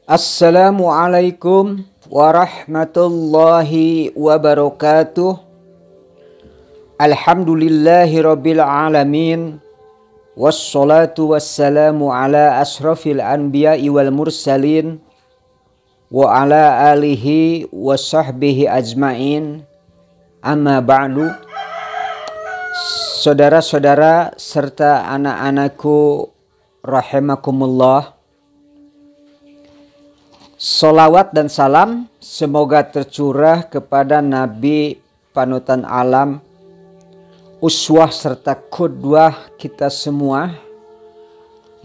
Assalamualaikum warahmatullahi wabarakatuh. Alhamdulillahi rabbil alamin. Wassalatu wassalamu ala ashrafil anbiya'i wal mursalin wa ala alihi wa sahbihi ajma'in. Amma ba'du. Saudara-saudara serta anak-anakku rahimakumullah, salawat dan salam semoga tercurah kepada Nabi panutan alam, uswah serta qudwah kita semua,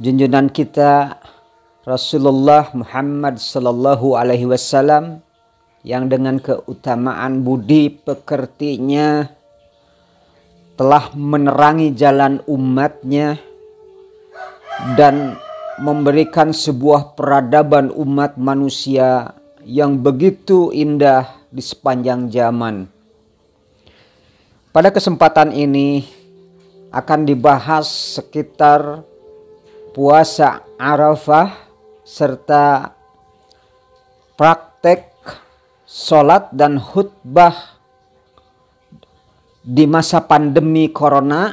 junjungan kita Rasulullah Muhammad sallallahu alaihi wasallam, yang dengan keutamaan budi pekertinya telah menerangi jalan umatnya dan memberikan sebuah peradaban umat manusia yang begitu indah di sepanjang zaman. Pada kesempatan ini akan dibahas sekitar puasa Arafah serta praktek sholat dan khutbah di masa pandemi corona,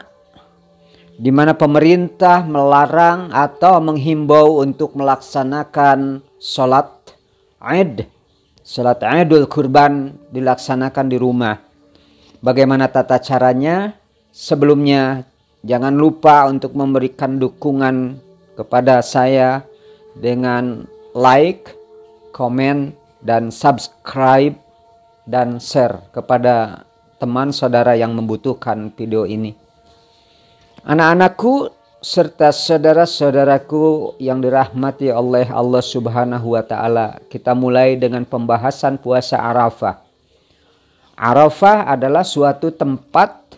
di mana pemerintah melarang atau menghimbau untuk melaksanakan sholat Id, sholat Idul Kurban dilaksanakan di rumah. Bagaimana tata caranya? Sebelumnya jangan lupa untuk memberikan dukungan kepada saya dengan like, komen, dan subscribe dan share kepada teman saudara yang membutuhkan video ini. Anak-anakku serta saudara-saudaraku yang dirahmati oleh Allah Subhanahu wa taala, kita mulai dengan pembahasan puasa Arafah. Arafah adalah suatu tempat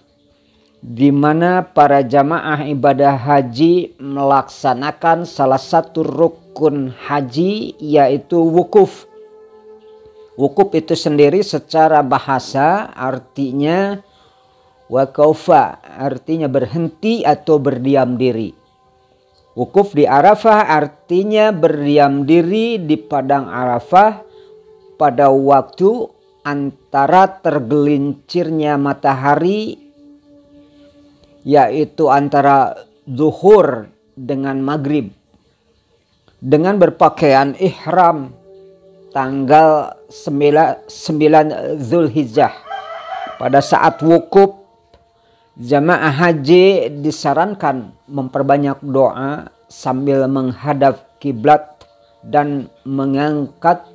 di mana para jamaah ibadah haji melaksanakan salah satu rukun haji, yaitu wukuf. Wukuf itu sendiri secara bahasa artinya waqafa, artinya berhenti atau berdiam diri. Wukuf di Arafah artinya berdiam diri di padang Arafah pada waktu antara tergelincirnya matahari, yaitu antara zuhur dengan maghrib, dengan berpakaian ihram tanggal 9 Zulhijjah. Pada saat wukuf, jamaah haji disarankan memperbanyak doa sambil menghadap kiblat dan mengangkat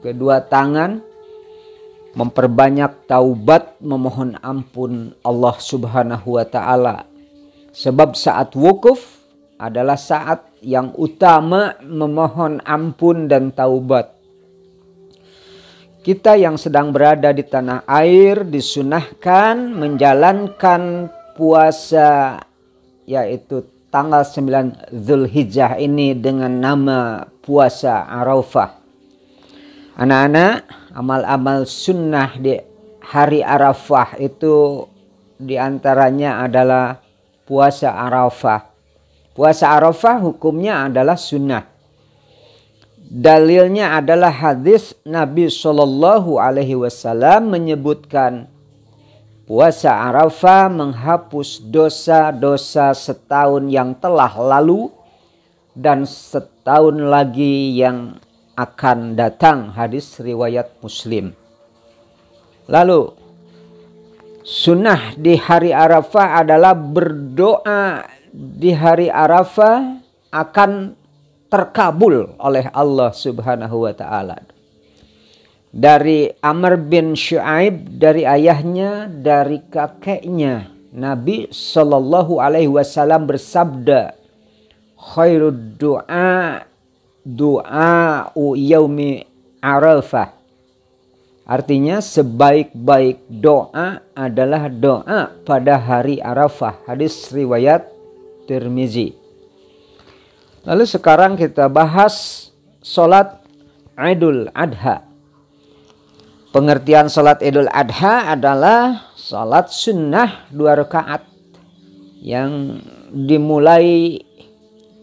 kedua tangan, memperbanyak taubat, memohon ampun Allah Subhanahu wa taala. Sebab saat wukuf adalah saat yang utama memohon ampun dan taubat. Kita yang sedang berada di tanah air disunahkan menjalankan puasa, yaitu tanggal 9 Zulhijjah ini dengan nama puasa Arafah. Anak-anak, amal-amal sunnah di hari Arafah itu diantaranya adalah puasa Arafah. Puasa Arafah hukumnya adalah sunnah. Dalilnya adalah hadis Nabi Shallallahu Alaihi Wasallam menyebutkan puasa Arafah menghapus dosa-dosa setahun yang telah lalu dan setahun lagi yang akan datang. Hadis riwayat Muslim. Lalu sunnah di hari Arafah adalah berdoa di hari Arafah akan terkabul oleh Allah Subhanahu wa taala. Dari Amr bin Shu'aib, dari ayahnya, dari kakeknya, Nabi Shallallahu alaihi wasallam bersabda, khairud du'a du'a'u yaumi Arafah. Artinya sebaik-baik doa adalah doa pada hari Arafah. Hadis riwayat Tirmizi. Lalu sekarang kita bahas sholat Idul Adha. Pengertian sholat Idul Adha adalah sholat sunnah 2 rakaat yang dimulai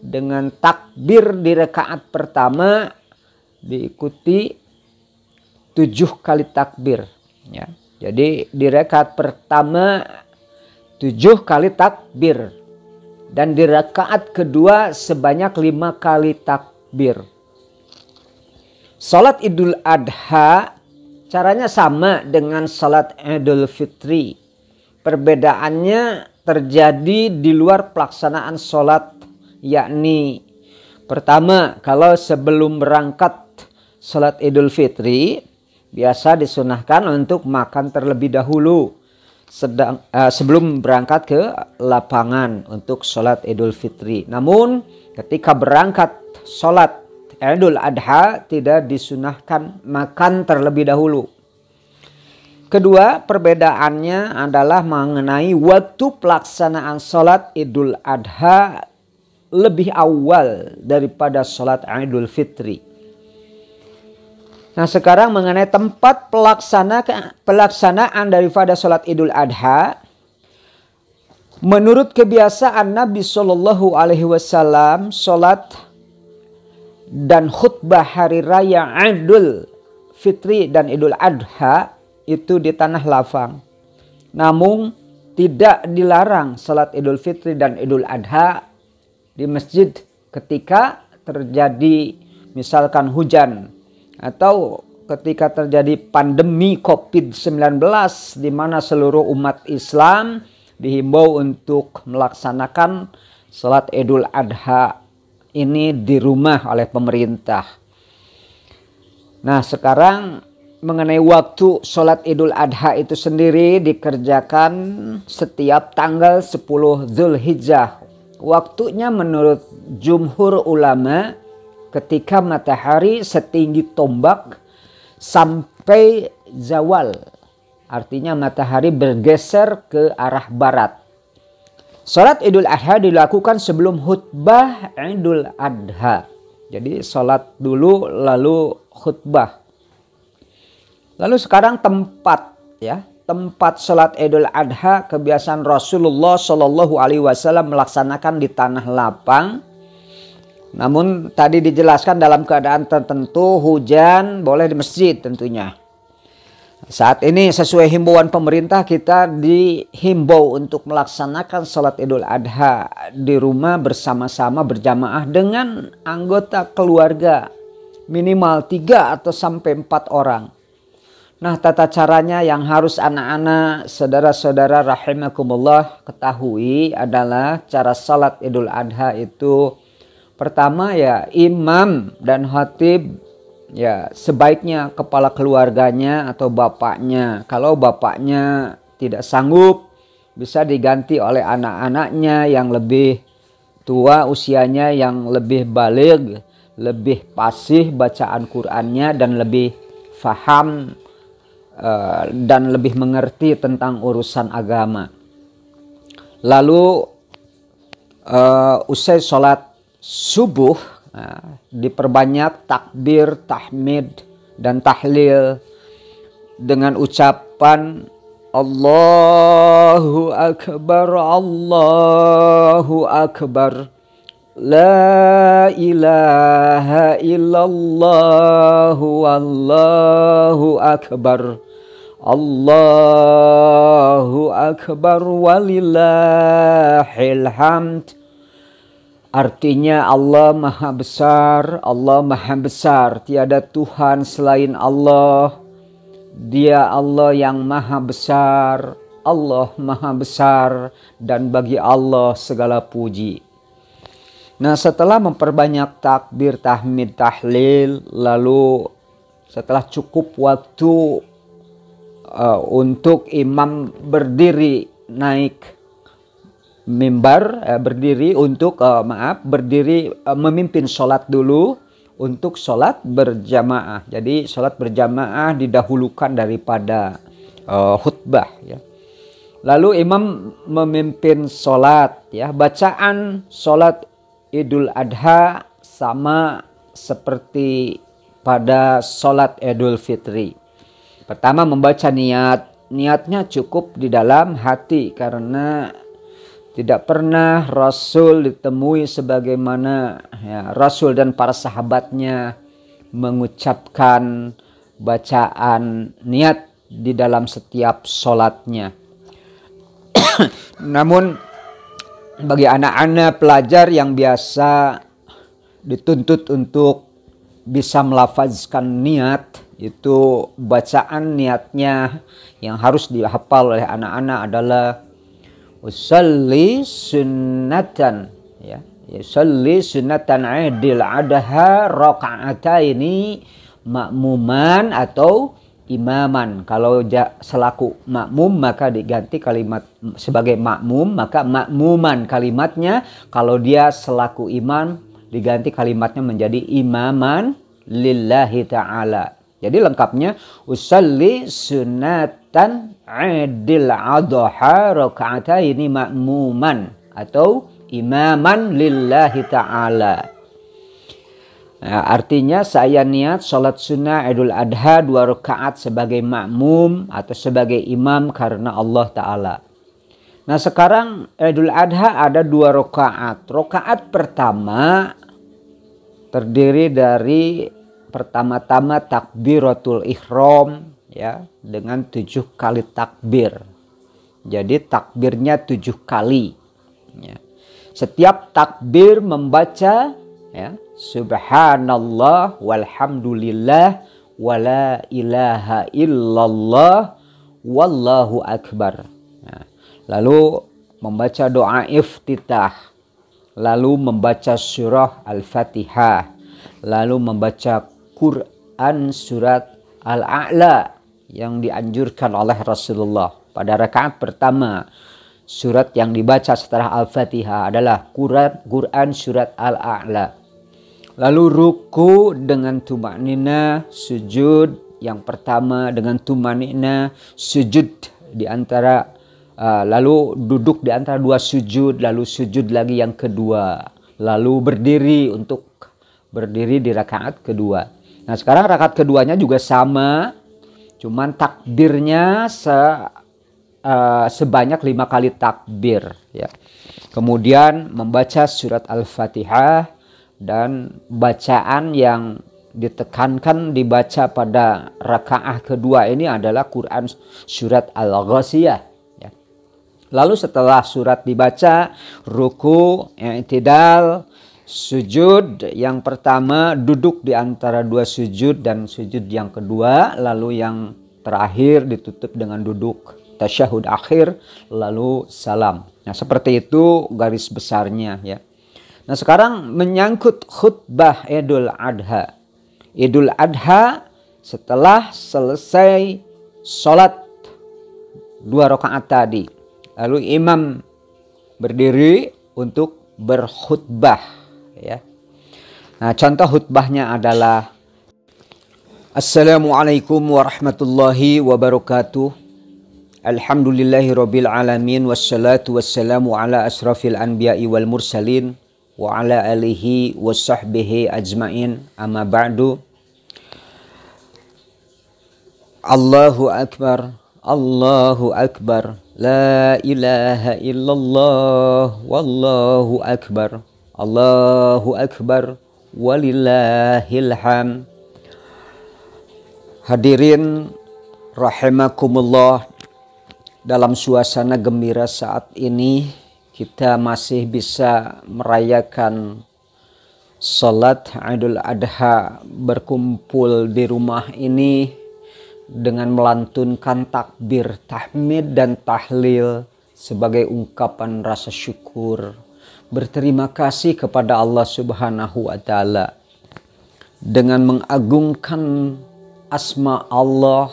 dengan takbir di rakaat pertama diikuti 7 kali takbir. Ya. Jadi di rakaat pertama 7 kali takbir. Dan di rakaat kedua sebanyak 5 kali takbir. Salat Idul Adha caranya sama dengan salat Idul Fitri. Perbedaannya terjadi di luar pelaksanaan salat, yakni pertama, kalau sebelum berangkat salat Idul Fitri biasa disunahkan untuk makan terlebih dahulu sebelum berangkat ke lapangan untuk salat Idul Fitri. Namun ketika berangkat salat Idul Adha tidak disunahkan makan terlebih dahulu. Kedua, perbedaannya adalah mengenai waktu pelaksanaan salat Idul Adha lebih awal daripada salat Idul Fitri. Nah, sekarang mengenai tempat pelaksanaan daripada salat Idul Adha. Menurut kebiasaan Nabi Shallallahu Alaihi Wasallam, salat dan khutbah hari raya Idul Fitri dan Idul Adha itu di tanah lapang. Namun tidak dilarang salat Idul Fitri dan Idul Adha di masjid ketika terjadi misalkan hujan atau ketika terjadi pandemi COVID-19 di mana seluruh umat Islam dihimbau untuk melaksanakan salat Idul Adha ini di rumah oleh pemerintah. Nah, sekarang mengenai waktu salat Idul Adha itu sendiri dikerjakan setiap tanggal 10 Zulhijjah. Waktunya menurut jumhur ulama ketika matahari setinggi tombak sampai zawal. Artinya matahari bergeser ke arah barat. Salat Idul Adha dilakukan sebelum khutbah Idul Adha. Jadi salat dulu lalu khutbah. Lalu sekarang tempat, ya, tempat salat Idul Adha kebiasaan Rasulullah Shallallahu Alaihi Wasallam melaksanakan di tanah lapang. Namun tadi dijelaskan dalam keadaan tertentu hujan boleh di masjid tentunya. Saat ini sesuai himbauan pemerintah kita dihimbau untuk melaksanakan salat Idul Adha di rumah bersama-sama berjamaah dengan anggota keluarga minimal 3 atau sampai 4 orang. Nah, tata caranya yang harus anak-anak, saudara-saudara rahimakumullah ketahui adalah cara salat Idul Adha itu pertama ya imam dan khatib ya sebaiknya kepala keluarganya atau bapaknya. Kalau bapaknya tidak sanggup bisa diganti oleh anak-anaknya yang lebih tua usianya, yang lebih baligh, lebih fasih bacaan Qur'annya dan lebih faham dan lebih mengerti tentang urusan agama. Lalu usai sholat subuh diperbanyak takbir, tahmid dan tahlil dengan ucapan Allahu Akbar, Allahu Akbar, La ilaha illallah, Wallahu Akbar, Allahu Akbar, walillahil hamd. Artinya Allah Maha Besar, Allah Maha Besar, tiada Tuhan selain Allah. Dia Allah yang Maha Besar, Allah Maha Besar, dan bagi Allah segala puji. Nah, setelah memperbanyak takbir, tahmid, tahlil, lalu setelah cukup waktu untuk imam berdiri naik mimbar, berdiri untuk memimpin sholat dulu untuk sholat berjamaah. Jadi sholat berjamaah didahulukan daripada khutbah, ya. Lalu imam memimpin sholat, ya. Bacaan sholat Idul Adha sama seperti pada sholat Idul Fitri. Pertama membaca niatnya cukup di dalam hati karena tidak pernah Rasul ditemui sebagaimana ya, Rasul dan para sahabatnya mengucapkan bacaan niat di dalam setiap sholatnya. Namun bagi anak-anak pelajar yang biasa dituntut untuk bisa melafazkan niat, itu bacaan niatnya yang harus dihafal oleh anak-anak adalah usalli sunnatan, ya, usalli sunnatan idil adha raka'ataini makmuman atau imaman. Kalau selaku makmum maka diganti kalimat sebagai makmum, maka makmuman kalimatnya. Kalau dia selaku imam diganti kalimatnya menjadi imaman lillahi ta'ala. Jadi lengkapnya usalli sunnatan idil adha raka'ataini makmuman atau imaman lillahi ta'ala. Nah, artinya saya niat sholat sunnah Idul Adha 2 rakaat sebagai makmum atau sebagai imam karena Allah Ta'ala. Nah sekarang Idul Adha ada 2 rakaat. Rakaat pertama terdiri dari pertama-tama takbiratul ihram, ya, dengan 7 kali takbir. Jadi takbirnya 7 kali. Ya. Setiap takbir membaca, ya, subhanallah walhamdulillah wala ilaha illallah wallahu akbar. Nah, lalu membaca doa iftitah, lalu membaca surah Al-Fatihah, lalu membaca Quran surat Al-A'la yang dianjurkan oleh Rasulullah. Pada rakaat pertama, surat yang dibaca setelah Al-Fatihah adalah Quran surat Al-A'la. Lalu ruku dengan tumanina, sujud yang pertama dengan tumanina, sujud di antara lalu duduk di antara 2 sujud, lalu sujud lagi yang kedua, lalu berdiri di rakaat kedua. Nah sekarang rakaat keduanya juga sama, cuman takbirnya sebanyak 5 kali takbir, ya. Kemudian membaca surat Al-Fatihah, dan bacaan yang ditekankan dibaca pada rakaat kedua ini adalah Quran surat Al-Ghasyiyah, ya. Lalu setelah surat dibaca, ruku, i'tidal, sujud yang pertama, duduk di antara 2 sujud dan sujud yang kedua, lalu yang terakhir ditutup dengan duduk tasyahud akhir, lalu salam. Nah seperti itu garis besarnya, ya. Nah sekarang menyangkut khutbah Idul Adha. Idul Adha setelah selesai sholat 2 rakaat tadi, lalu imam berdiri untuk berkhutbah, ya. Nah contoh khutbahnya adalah Assalamualaikum warahmatullahi wabarakatuh. Alhamdulillahirabbil alamin wassalatu wassalamu ala asrafil anbiya'i wal mursalin wa ala alihi wa sahbihi ajmain, amma ba'du. Allahu akbar, Allahu akbar, la ilaha illallah, wallahu akbar, Allahu akbar, walillahil hamd. Hadirin rahimakumullah, dalam suasana gembira saat ini kita masih bisa merayakan salat Idul Adha, berkumpul di rumah ini dengan melantunkan takbir, tahmid dan tahlil sebagai ungkapan rasa syukur, berterima kasih kepada Allah Subhanahu wa taala dengan mengagungkan asma Allah,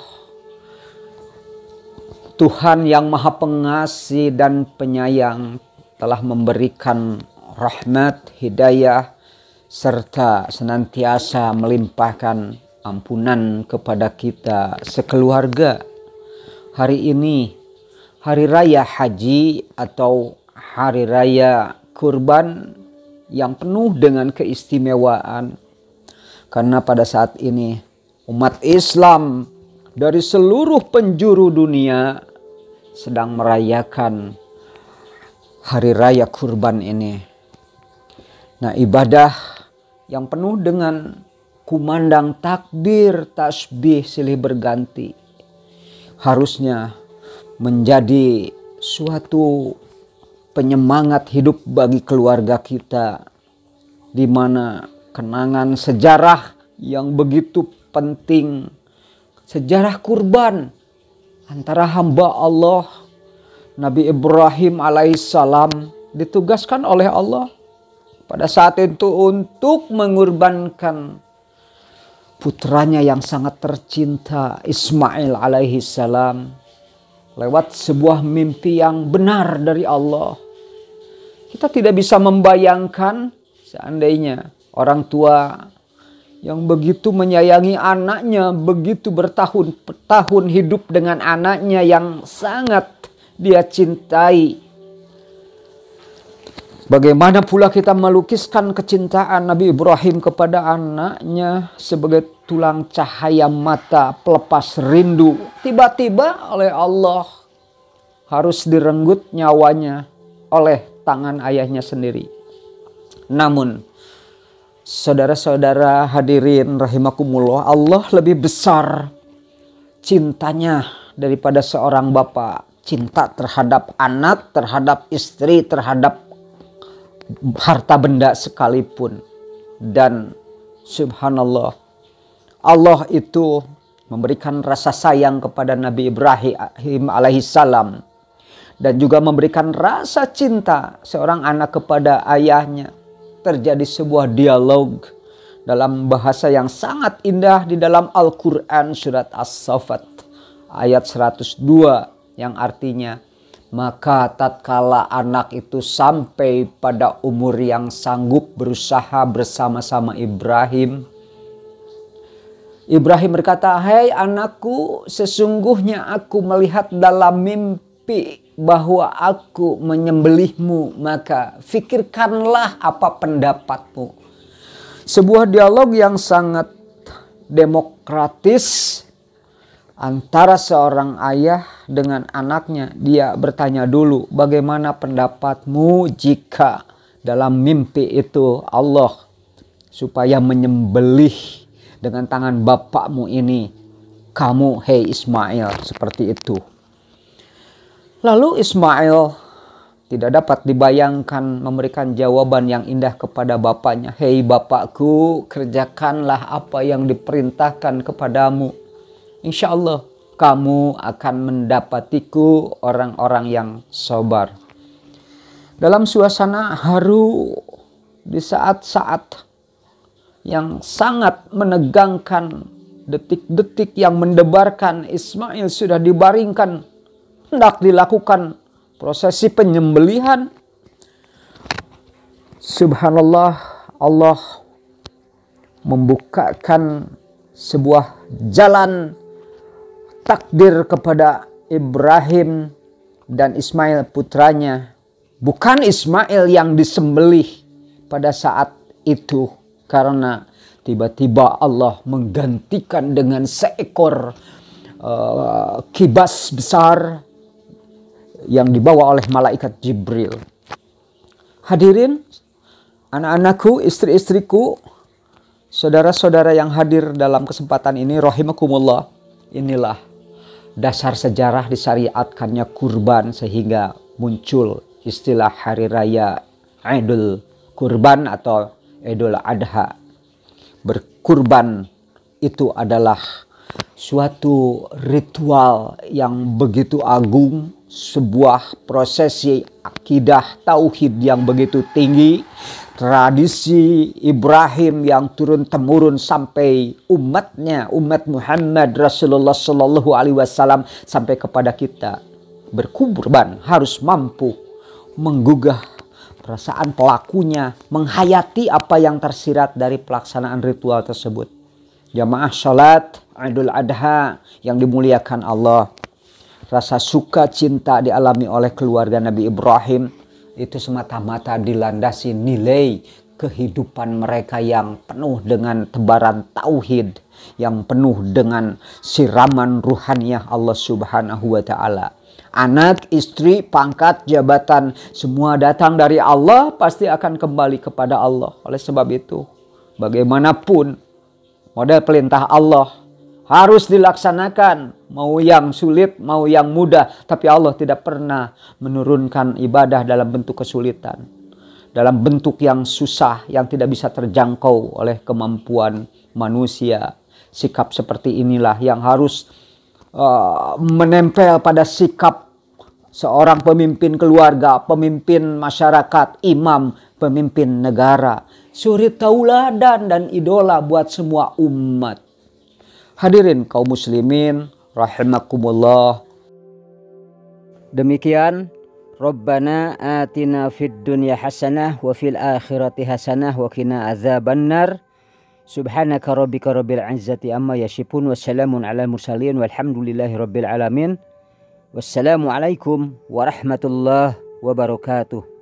Tuhan yang Maha Pengasih dan Penyayang telah memberikan rahmat, hidayah, serta senantiasa melimpahkan ampunan kepada kita sekeluarga. Hari ini hari raya haji atau hari raya kurban yang penuh dengan keistimewaan, karena pada saat ini umat Islam dari seluruh penjuru dunia sedang merayakan hari raya kurban ini. Nah, ibadah yang penuh dengan kumandang takbir, tasbih silih berganti. Harusnya menjadi suatu penyemangat hidup bagi keluarga kita, di mana kenangan sejarah yang begitu penting, sejarah kurban antara hamba Allah Nabi Ibrahim alaihissalam ditugaskan oleh Allah pada saat itu untuk mengorbankan putranya yang sangat tercinta Ismail alaihissalam lewat sebuah mimpi yang benar dari Allah. Kita tidak bisa membayangkan seandainya orang tua yang begitu menyayangi anaknya, begitu bertahun-tahun hidup dengan anaknya yang sangat dia cintai. Bagaimana pula kita melukiskan kecintaan Nabi Ibrahim kepada anaknya sebagai tulang cahaya mata pelepas rindu. Tiba-tiba oleh Allah harus direnggut nyawanya oleh tangan ayahnya sendiri. Namun saudara-saudara hadirin rahimakumullah, Allah lebih besar cintanya daripada seorang bapak. Cinta terhadap anak, terhadap istri, terhadap harta benda sekalipun. Dan subhanallah, Allah itu memberikan rasa sayang kepada Nabi Ibrahim alaihissalam. Dan juga memberikan rasa cinta seorang anak kepada ayahnya. Terjadi sebuah dialog dalam bahasa yang sangat indah di dalam Al-Quran surat As-Saffat ayat 102 yang artinya, maka tatkala anak itu sampai pada umur yang sanggup berusaha bersama-sama Ibrahim, Ibrahim berkata, "Hei anakku, sesungguhnya aku melihat dalam mimpi bahwa aku menyembelihmu, maka fikirkanlah apa pendapatmu." Sebuah dialog yang sangat demokratis antara seorang ayah dengan anaknya. Dia bertanya dulu, bagaimana pendapatmu jika dalam mimpi itu Allah supaya menyembelih dengan tangan bapakmu ini kamu, hei Ismail, seperti itu. Lalu Ismail tidak dapat dibayangkan memberikan jawaban yang indah kepada bapaknya. "Hei bapakku, kerjakanlah apa yang diperintahkan kepadamu. Insya Allah kamu akan mendapatiku orang-orang yang sabar." Dalam suasana haru di saat-saat yang sangat menegangkan, detik-detik yang mendebarkan, Ismail sudah dibaringkan, hendak dilakukan prosesi penyembelihan. Subhanallah, Allah membukakan sebuah jalan takdir kepada Ibrahim dan Ismail putranya. Bukan Ismail yang disembelih pada saat itu, karena tiba-tiba Allah menggantikan dengan seekor kibas besar yang dibawa oleh malaikat Jibril. Hadirin, anak-anakku, istri-istriku, saudara-saudara yang hadir dalam kesempatan ini, rahimakumullah, inilah dasar sejarah disyariatkannya kurban sehingga muncul istilah hari raya Idul Kurban atau Idul Adha. Berkurban itu adalah suatu ritual yang begitu agung, sebuah prosesi akidah tauhid yang begitu tinggi, tradisi Ibrahim yang turun-temurun sampai umatnya, umat Muhammad Rasulullah Shallallahu Alaihi Wasallam sampai kepada kita. Berkurban harus mampu menggugah perasaan pelakunya, menghayati apa yang tersirat dari pelaksanaan ritual tersebut. Jamaah salat Idul Adha yang dimuliakan Allah, rasa suka cinta dialami oleh keluarga Nabi Ibrahim itu semata-mata dilandasi nilai kehidupan mereka yang penuh dengan tebaran tauhid, yang penuh dengan siraman ruhaniyah Allah Subhanahu wa taala. Anak, istri, pangkat, jabatan, semua datang dari Allah, pasti akan kembali kepada Allah. Oleh sebab itu, bagaimanapun Model perintah Allah harus dilaksanakan, mau yang sulit, mau yang mudah. Tapi Allah tidak pernah menurunkan ibadah dalam bentuk kesulitan, dalam bentuk yang susah, yang tidak bisa terjangkau oleh kemampuan manusia. Sikap seperti inilah yang harus menempel pada sikap seorang pemimpin keluarga, pemimpin masyarakat, imam, pemimpin negara. Suri tauladan dan idola buat semua umat. Hadirin kaum muslimin rahimakumullah. Demikian, Rabbana atina fid dunya hasanah wa fil akhirati hasanah wa qina azabannar. Subhanaka rabbika rabbil izzati amma yasifun, wassalamun ala mursalin walhamdulillahi rabbil alamin. Wassalamu alaikum warahmatullahi wabarakatuh.